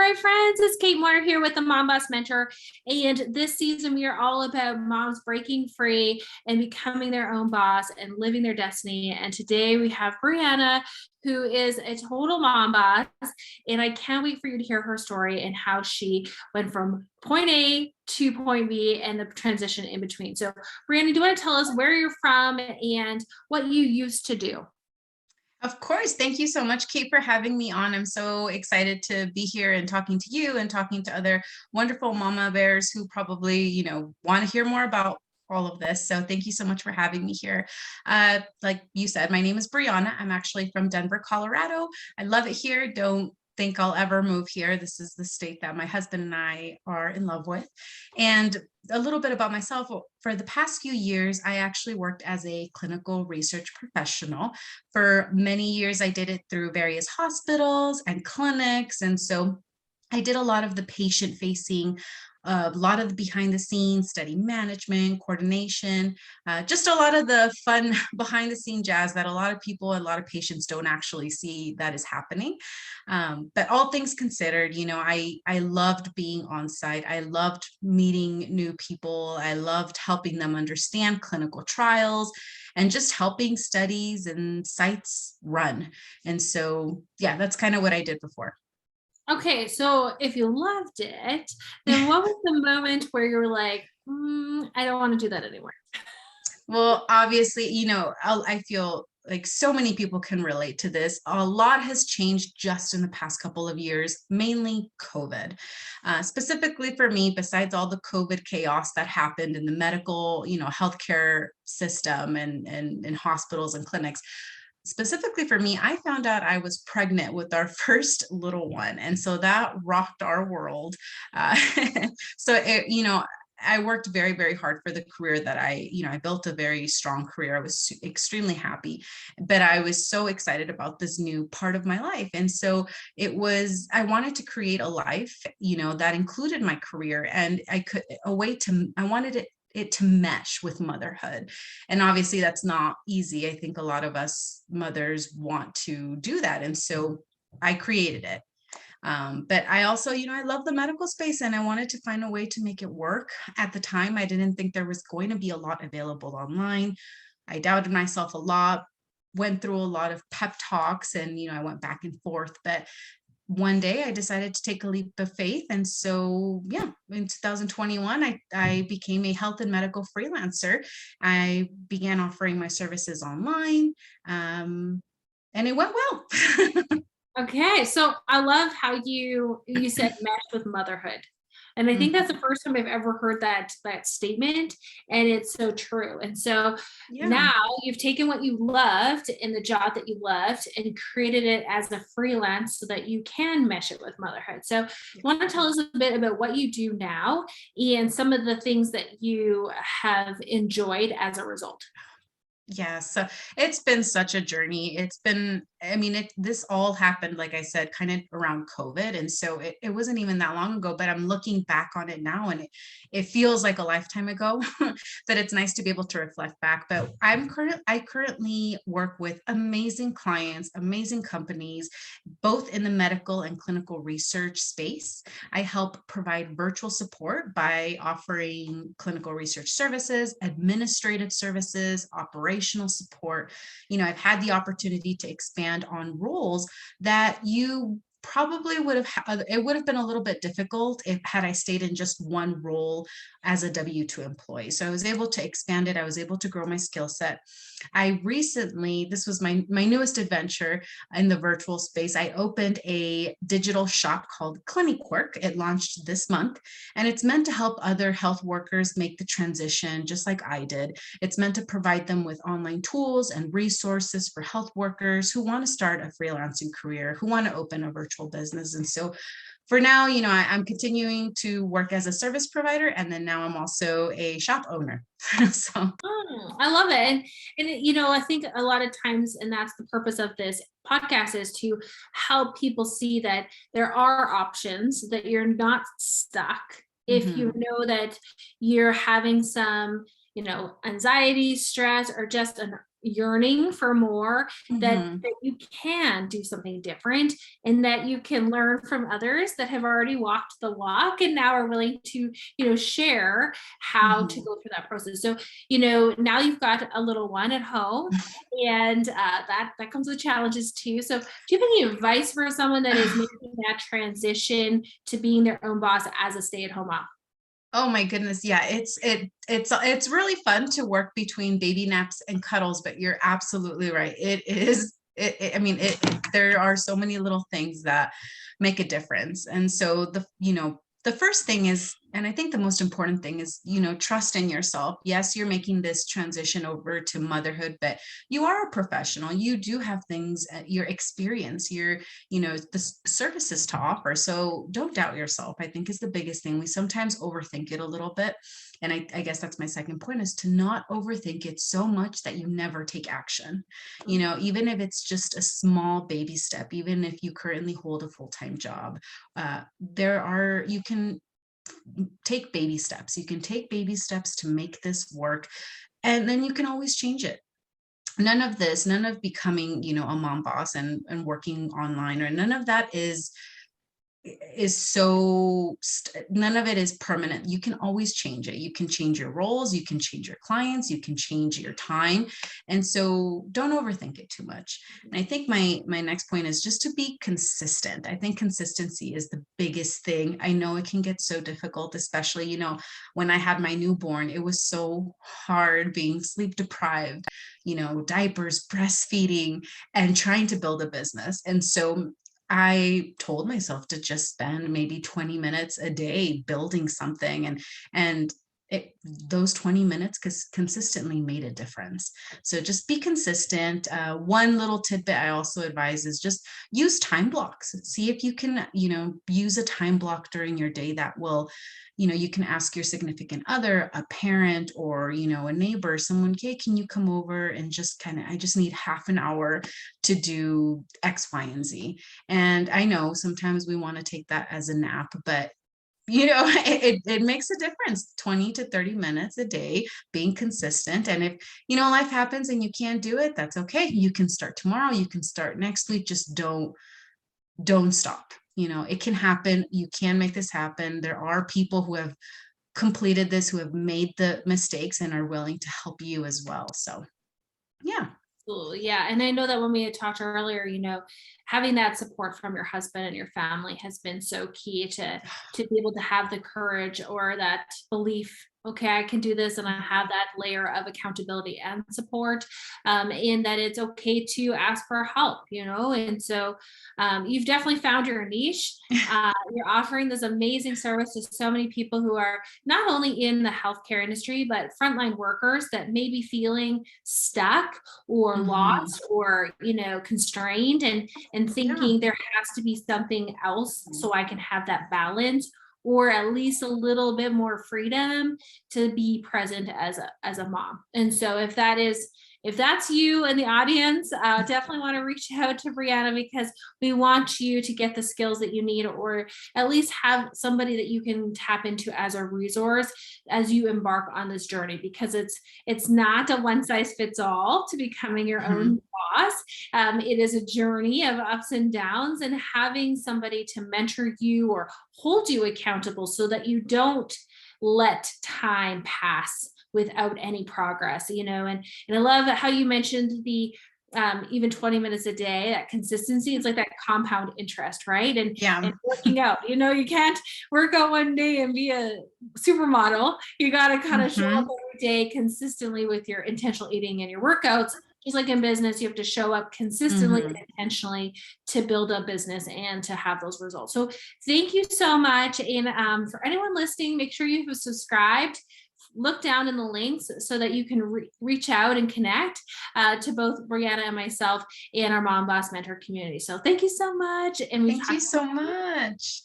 right, friends, it's Kate Moir here with the Momboss Mentor. And this season, we are all about moms breaking free and becoming their own boss and living their destiny. And today we have Brianna, who is a total mom boss. And I can't wait for you to hear her story and how she went from point A to point B and the transition in between. So, Brianna, do you want to tell us where you're from and what you used to do? Of course. Thank you so much, Kate, for having me on. I'm so excited to be here and talking to you and talking to other wonderful mama bears who probably, want to hear more about all of this. So thank you so much for having me here. Like you said, my name is Brianna. I'm actually from Denver, Colorado. I love it here. Don't think I'll ever move here. This is the state that my husband and I are in love with. And a little bit about myself. For the past few years, I actually worked as a clinical research professional. For many years, I did it through various hospitals and clinics. And so I did a lot of the patient facing, a lot of the behind the scenes, study management, coordination, just a lot of the fun behind the scene jazz that a lot of people, a lot of patients don't actually see that is happening. But all things considered, I loved being on site. I loved meeting new people. I loved helping them understand clinical trials and just helping studies and sites run. And so, yeah, that's kind of what I did before. Okay, so if you loved it, then what was the moment where you were like, I don't want to do that anymore? Well, obviously, I feel like so many people can relate to this. A lot has changed just in the past couple of years, mainly COVID. Specifically for me, besides all the COVID chaos that happened in the medical, healthcare system and in hospitals and clinics, specifically for me, I found out I was pregnant with our first little one. And so that rocked our world. Uh, I worked very, very hard for the career that I built a very strong career. I was extremely happy, but I was so excited about this new part of my life. And so I wanted to create a life, that included my career, and I wanted it to mesh with motherhood. And obviously that's not easy. I think a lot of us mothers want to do that. And so I created it. But I also, I love the medical space and I wanted to find a way to make it work. At the time, I didn't think there was going to be a lot available online. I doubted myself a lot, went through a lot of pep talks and, I went back and forth. But one day I decided to take a leap of faith. And so, yeah, in 2021, I became a health and medical freelancer. I began offering my services online, and it went well. Okay, so I love how you said mesh with motherhood. And I think that's the first time I've ever heard that statement, and it's so true. And so Yeah. now you've taken what you loved in the job that you loved and created it as a freelance so that you can mesh it with motherhood. So want to tell us a bit about what you do now and some of the things that you have enjoyed as a result? Yes, so it's been such a journey. This all happened, like I said, kind of around COVID. And so it wasn't even that long ago, but I'm looking back on it now and it feels like a lifetime ago, but it's nice to be able to reflect back. But I currently work with amazing clients, amazing companies, both in the medical and clinical research space. I help provide virtual support by offering clinical research services, administrative services, operational support. I've had the opportunity to expand on roles that you probably it would have been a little bit difficult if had I stayed in just one role as a W-2 employee. So I was able to expand it. I was able to grow my skill set. This was my newest adventure in the virtual space. I opened a digital shop called Clinic Work. It launched this month, and it's meant to help other health workers make the transition just like I did. It's meant to provide them with online tools and resources for health workers who want to start a freelancing career, who want to open a virtual business. And so for now, I'm continuing to work as a service provider, and then now I'm also a shop owner. So I love it. I think a lot of times, and that's the purpose of this podcast, is to help people see that there are options, that you're not stuck. If you know that you're having some, anxiety, stress, or just an yearning for more, that, Mhm. that you can do something different, and that you can learn from others that have already walked the walk and now are willing to, share how to Mhm. go through that process. So, now you've got a little one at home, and that comes with challenges too. So, do you have any advice for someone that is making that transition to being their own boss as a stay-at-home mom? Oh my goodness, yeah, it's really fun to work between baby naps and cuddles, but you're absolutely right. It is I mean, there are so many little things that make a difference. And so the first thing is, and I think the most important thing is, trust in yourself. Yes, you're making this transition over to motherhood, but you are a professional. You do have things, your experience, the services to offer. So don't doubt yourself, I think, is the biggest thing. We sometimes overthink it a little bit. And I guess that's my second point, is to not overthink it so much that you never take action. Even if it's just a small baby step, even if you currently hold a full-time job, you can take baby steps. You can take baby steps to make this work, and then you can always change it. None of becoming, a mom boss and working online, or none of that none of it is permanent. You can always change it. You can change your roles, you can change your clients, you can change your time. And so don't overthink it too much. And I think my next point is just to be consistent. I think consistency is the biggest thing. I know it can get so difficult, especially, when I had my newborn. It was so hard being sleep deprived, diapers, breastfeeding, and trying to build a business. And so I told myself to just spend maybe 20 minutes a day building something, and those 20 minutes consistently made a difference. So just be consistent. One little tidbit I also advise is just use time blocks. See if you can, use a time block during your day that will, you can ask your significant other, a parent, or, a neighbor, someone, okay, can you come over and I just need half an hour to do X, Y, and Z. And I know sometimes we want to take that as a nap, but it makes a difference. 20 to 30 minutes a day, being consistent. And if, life happens and you can't do it, that's okay. You can start tomorrow, you can start next week. Just don't stop. It can happen. You can make this happen. There are people who have completed this, who have made the mistakes and are willing to help you as well. So yeah. Absolutely. Yeah. And I know that when we had talked earlier, having that support from your husband and your family has been so key to be able to have the courage, or that belief, okay, I can do this, and I have that layer of accountability and support, and that it's okay to ask for help, and so you've definitely found your niche. You're offering this amazing service to so many people who are not only in the healthcare industry, but frontline workers that may be feeling stuck or Mhm. lost, or constrained, and Yeah. thinking there has to be something else so I can have that balance, or at least a little bit more freedom to be present as a mom. And so if that's you in the audience, definitely want to reach out to Brianna, because we want you to get the skills that you need, or at least have somebody that you can tap into as a resource as you embark on this journey, because it's not a one size fits all to becoming your Mhm. own boss. It is a journey of ups and downs, and having somebody to mentor you or hold you accountable so that you don't let time pass without any progress, and I love how you mentioned the even 20 minutes a day, that consistency. It's like that compound interest, right? And Yeah. working out, you can't work out one day and be a supermodel. You got to kind of show up Mhm. every day consistently with your intentional eating and your workouts. Just like in business, you have to show up consistently and Mhm. intentionally to build a business and to have those results. So thank you so much. And for anyone listening, make sure you have subscribed. Look down in the links so that you can reach out and connect to both Brianna and myself and our Mom Boss Mentor community. So thank you so much. And we Thank talk you so much.